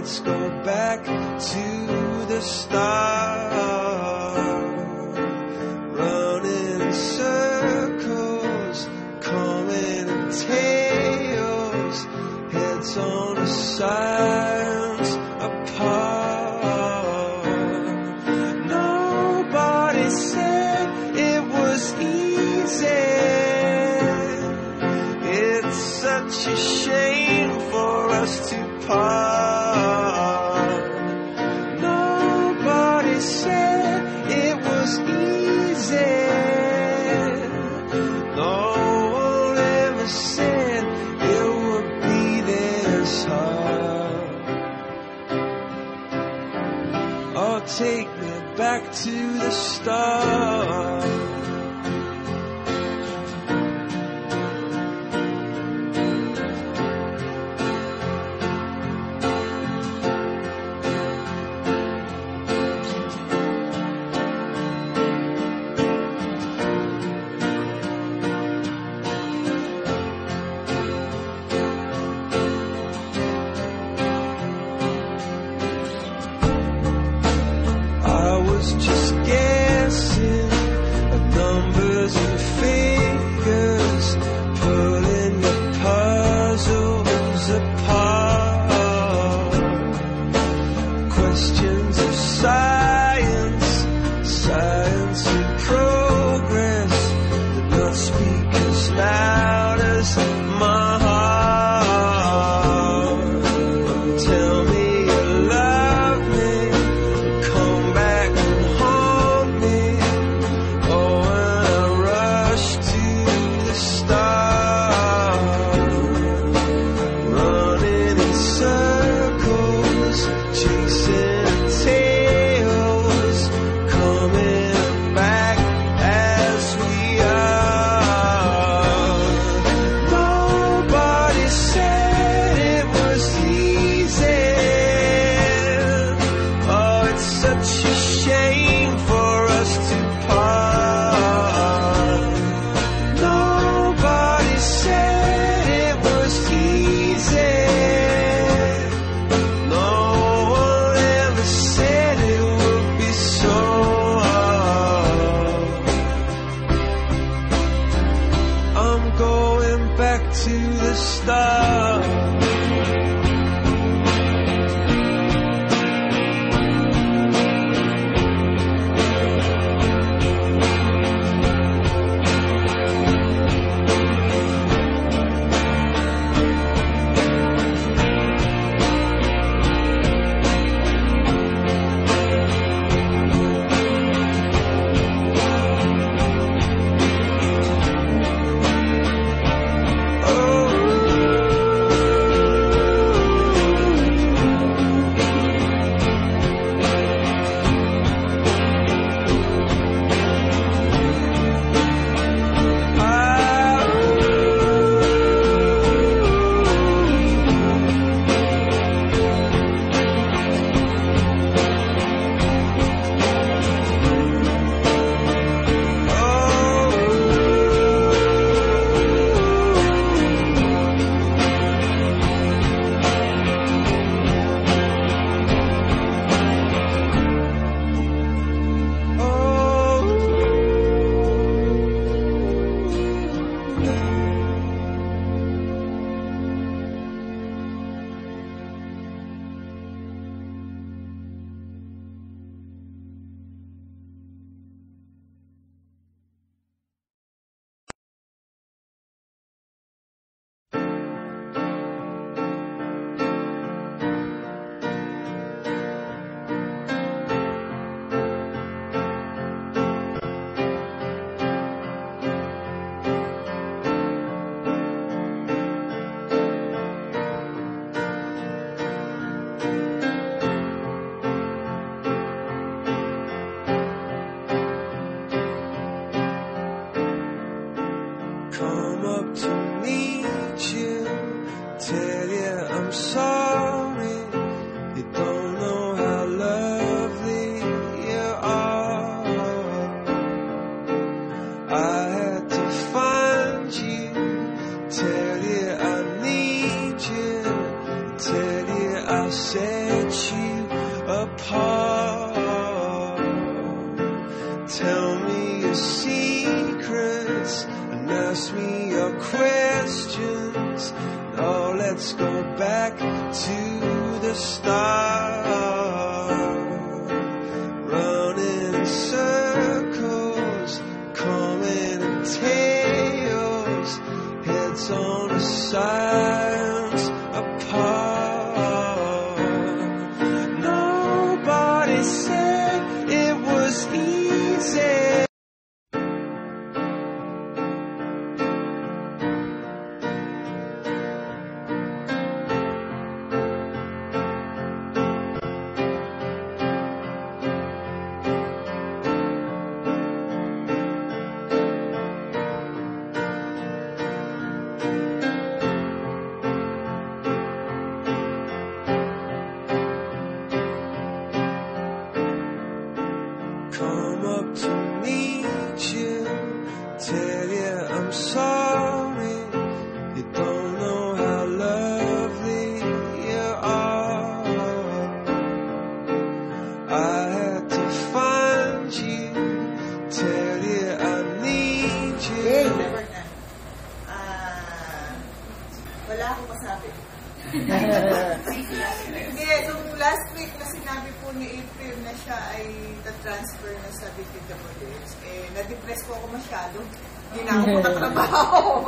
let's go back to the start. Running in circles, coming in tails, heads on the sides apart. Nobody said it was easy. It's such a shame for us to part. Nobody said it was easy. No one ever said it would be this hard. Oh, take me back to the start. Just guessing at numbers and figures, pulling the puzzles apart. Questions of science, science and progress, did not speak as loud as my heart. Tell me you love me, come back and haunt me. Oh, when I rush to the start, running in circles, chasing tails, coming back as we are. Nobody said it was easy. Oh, it's such a shame for us to part. Nobody said it was easy. No one ever said it would be so hard. I'm going back to the start. Come up to meet you, tell you I'm sorry. You don't know how lovely you are. I had to find you, tell you I need you, tell you swear I'll set you apart. Tell me your secrets and ask me your questions. Oh, let's go back to the start. Running in circles, coming in tails, heads on the sides apart. Nobody said it was easy. Come up to meet you, tell you I'm sorry. You don't know how lovely you are. I had to find you, tell you I need you. Wala akong masabi. Hindi, nung last week na sinabi po ni April na siya ay na-transfer na sa BPWH, na-depress po ako masyado. Hindi na ako makatrabaho.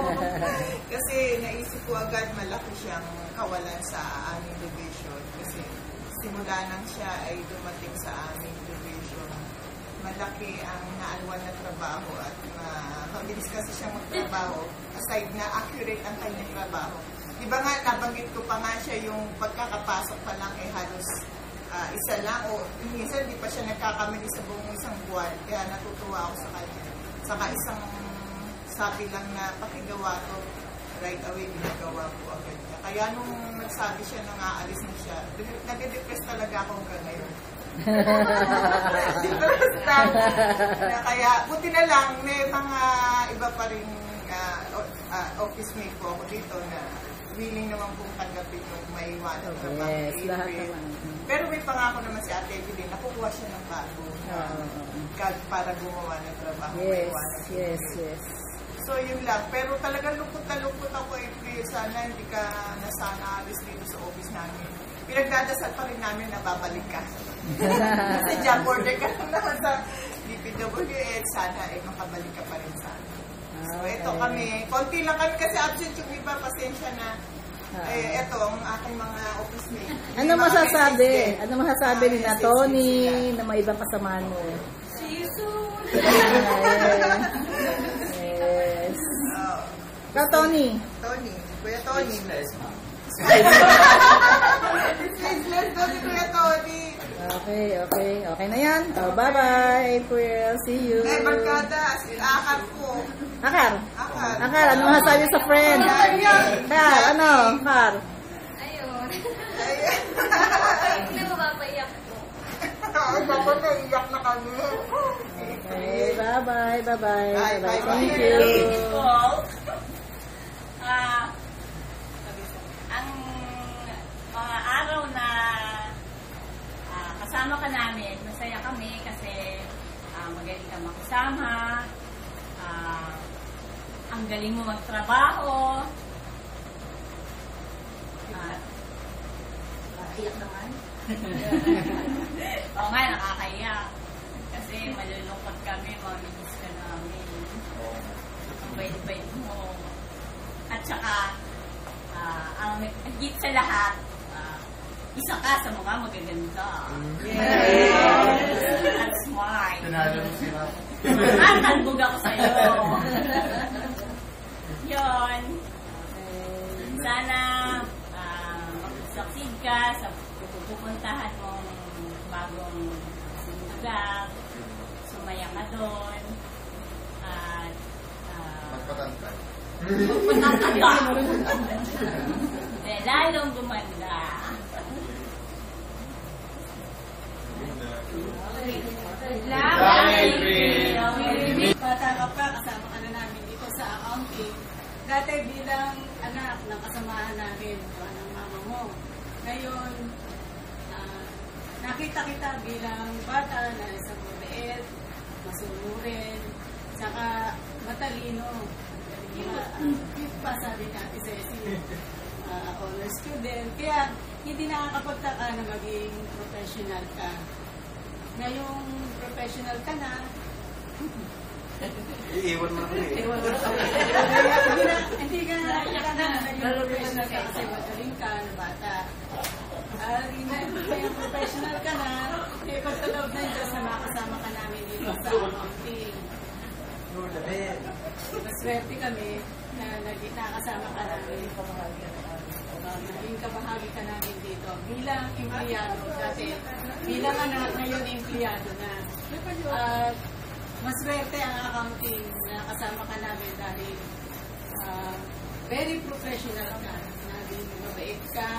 Kasi naisip ko agad malaki siyang kawalan sa aming division. Kasi simula nang siya ay dumating sa aming division, malaki ang naalwan na trabaho at mabilis kasi siyang magtrabaho aside na accurate ang kanyang trabaho. Diba nga, nabanggit ko pa nga siya yung pagkakapasok pa lang halos isa lang o minsan di pa siya nagkakamali sa buong isang buwan, kaya natutuwa ako sa kanya. Saka isang sabi lang na pakigawa to, right away ginagawa ko agad niya. Kaya nung nagsabi siya nang aalis na siya, nag-depress talaga ako hanggang ngayon. Kaya buti na lang may mga iba pa rin office mate po ako dito na willing naman pong tanggapin yung may iwanan trabaho. Yes, lahat naman. Pero may pangako naman si Ate Evelyn, nakukuha siya ng bago para gumawa ng trabaho. Yes. So yun lang. Pero talagang lungkot na lungkot ako, April. Sana hindi ka nasana alis dito sa office namin. Pinagdadasal pa rin namin na babalik ka. Kasi job order ka lang naman sa DPWH. Sana makabalik ka pa rin sa amin. So, ito kami. Konti lang kami kasi absent yung iba. Pasensya na. Ito, ang aking mga office mate. Ano masasabi? Ano masasabi ni na Tony na may ibang kasamahan mo? See you soon! Yes. Ikaw, Tony? Kuya Tony. Faceless daw si Kuya Tony. Okay na yan. Oh, bye-bye, April. See you. Barkada. Akar ko. Akar, ano masasabi sa friend? Akar, ano? Akar? Ayun. Hindi mo mapaiyak po. Ay, baka naiyak na kami. Okay, bye-bye. Bye. Thank you. Ang mga araw na kasama ka namin, masaya kami kasi magaling ka makisama, ang galing mo magtrabaho, iyak naman. Oo nga, nakakaiyak. Kasi malulungkot kami, mamimiss ka namin. Ang bait-bait mo. At saka, ang higit sa lahat, isa ka sa mga magaganda. Yes! That's smart. Talbog ako sa'yo. Yun. Sana mag-succeed ka sa pupuntahan mong bagong lugar. Sumaya ka doon. At magpatantay ka. Lalong gumanda. Bata ka pa, kasama ka na namin dito sa accounting. Dati bilang anak ng kasamahan namin, ng mama mo. Ngayon, nakita kita bilang bata na isang mabait, masunurin, saka matalino. Cute pa sabi ni Ate Ceci, honor student. Kaya hindi nakakapagtaka na maging professional ka. Ngayong professional ka na, Iiwan mo na hindi ka na naging professional ka kasi mataling ka na bata. Ngayong professional ka na, kaya pagkaloob na Diyos na makasama ka namin dito sa accounting. Maswerte kami na nakasama ka namin. Naging kabahagi ka namin dito. Bilang empleyado dati, bilang anak, ngayon empleyado na. Maswerte ang accounting na kasama ka namin dahil very professional ka. Naging mabait ka,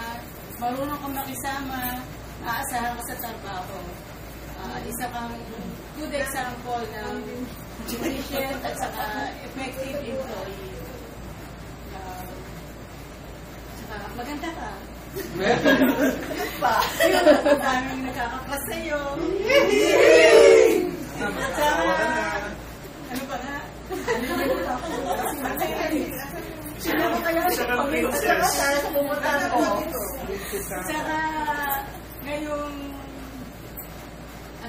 marunong kang makisama, aasahan ka sa trabaho. Isa kang good example ng efficient at saka effective employee. Saka maganda ka. Ang daming nakakapas sa'yo. Ano ba nga? Sino mo kaya sa pumunta ko? Saka ngayong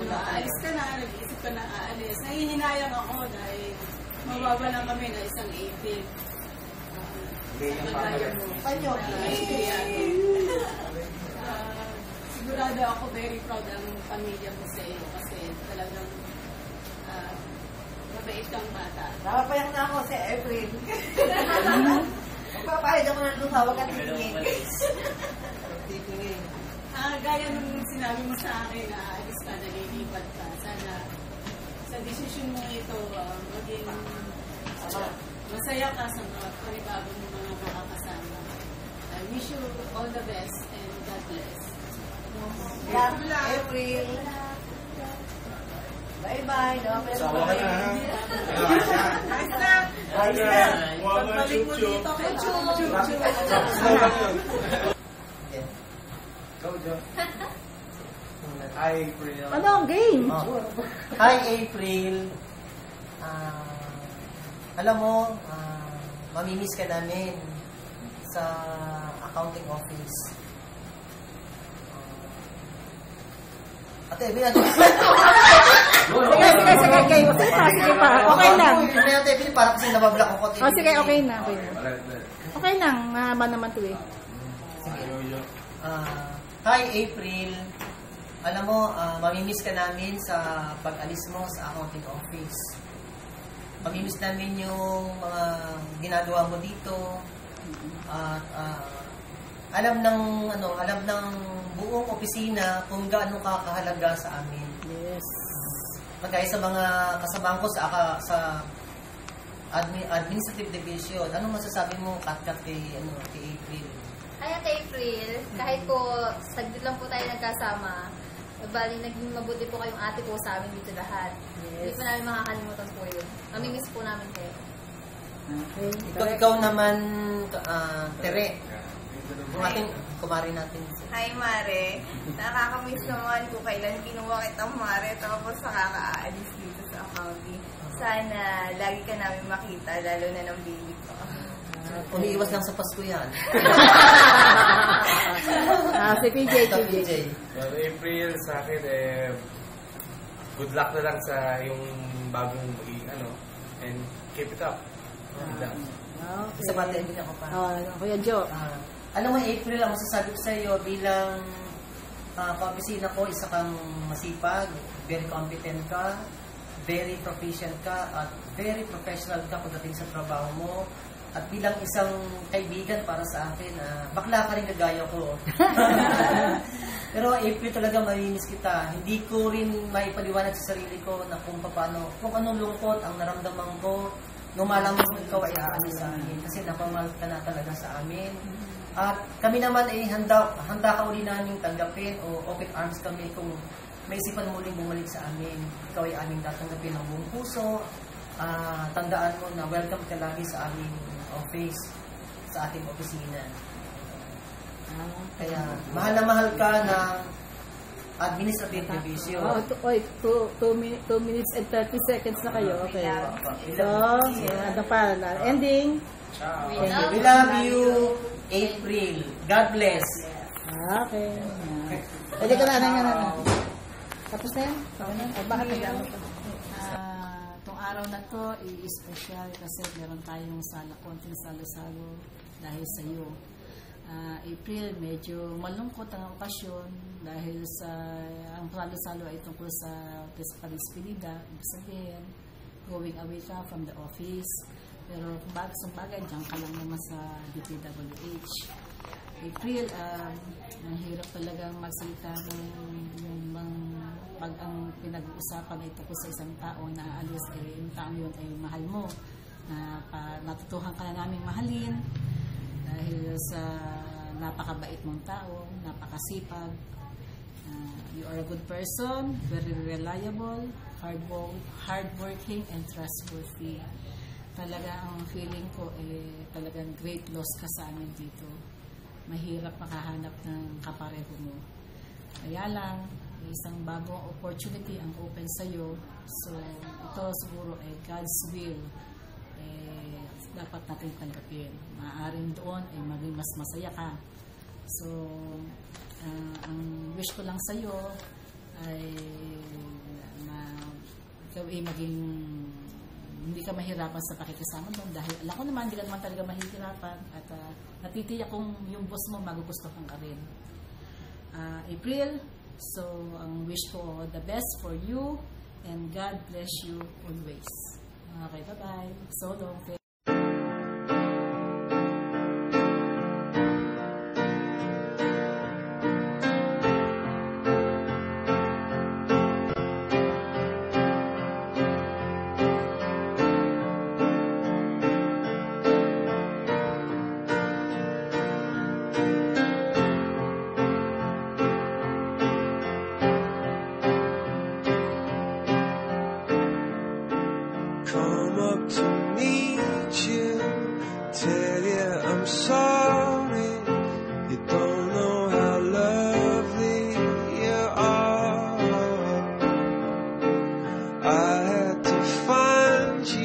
aalis ka na, nag-iisip ka na aalis. Nahihinayang ako dahil mawawalan kami na isang April. Sigurado ako very proud ang pamilya mo sa iyo kasi talagang mabait kang bata. Napapayak na ako sa April. Magpapahid ako ng lumawag at tingin. Gaya nung sinabi mo sa akin na alis ka, nalilipat ka. Sana sa desisyon mo ito, maging masaya ka sa mga panibagong mga makakasama. I wish you all the best and God bless. April. Bye-bye. Sawa ka na, ha? Ayos na. Pagbalik mo dito kay Chup. Go, Joe. Hi, April. Ano ang game? Hi, April. Alam mo, mamimiss ka namin sa accounting office. Ate, April, Sige pa. Okay lang. Ate, April, parang kasi nabablock ako. Sige, okay na. Okay lang. Mahaba naman to eh. Hi, April. Alam mo, mamimiss ka namin sa pag-alis mo sa accounting office. Mamimiss namin yung mga ginagawa mo dito. At alam ng buong opisina kung gaano ka kahalaga sa amin. Yes. Magkaya sa mga kasamahan ko sa administrative division, anong masasabi mo kay April? Hi, Ate April. Kahit po, saglit lang po tayo nagkasama. Bali, naging mabuti po kayong ate po sa amin dito lahat. Hindi po namin makakalimutan po yun. Mamimiss po namin kayo. Okay. Ikaw naman, Tere. Yung ating kumari natin. Hi, Mare. Nakakamiss naman kung kailan kinuha kitang Mare tapos nakakaalis dito sa accounting. Sana lagi ka namin makita, lalo na ng baby ko. Umiiwas lang sa Pasko yan. Si PJ. Well, April, sa akin, good luck na lang sa yung bagong, and keep it up. Isa pa din ako pa. Kuya Joe. Alam mo, April, ang masasabi ko sa iyo bilang kaopisina ko, isa kang masipag, very competent ka, very proficient ka, at very professional ka pagdating sa trabaho mo. At bilang isang kaibigan para sa akin, bakla ka rin kagaya ko. Pero April, talaga mamimiss kita. Hindi ko rin maipaliwanag sa sarili ko na kung anong lungkot ang naramdaman ko nung malaman mo ikaw ay aalis sa amin. Kasi napamahal ka na talaga sa amin. At kami naman ay handa ka uli namin tanggapin o open arms kami kung may isipan muling bumalik sa amin. Ikaw ay aming tatanggapin ng buong puso. Tandaan mo na welcome ka lagi sa aming office, sa ating opisina. Kaya mahal na mahal ka na Administrative Division. Oh, 2 minutes and 30 seconds na kayo. Okay. So, ano pa? Ending. We love you, April. God bless. Okay. Pwede ka na. Tapos na yan? Bakit nag-ano pa? Itong araw na to i-special kasi meron tayong konting salo-salo dahil sa iyo. April, medyo malungkot ang okasyon dahil sa ang salo-salo ay tungkol sa despedida, ibig sabihin, going away ka from the office. Pero kung bakit sa bagay, dyan ka lang naman sa DPWH. April, ang hirap talagang magsalita pag ang pinag-uusapan ay tungkol sa isang tao na aalis, yung tao yun ay mahal mo. Natutuhan ka na namin mahalin dahil sa napakabait mong tao, napakasipag. You are a good person, very reliable, hardworking, and trustworthy. Talaga ang feeling ko talagang great loss ka sa amin dito. Mahirap makahanap ng kapareho mo. Kaya lang, isang bagong opportunity ang open sa'yo. So, ito siguro ay God's will. Dapat natin tanggapin. Maaaring doon ay maging mas masaya ka. So, ang wish ko lang sa'yo ay ikaw ay maging hindi ka mahirapan sa pakikisama doon dahil alam ko naman, hindi ka naman talaga mahihirapan at natitiyak kong yung boss mo magugustuhan ka rin. April, so ang wish ko the best for you and God bless you always. Okay, bye-bye. So long.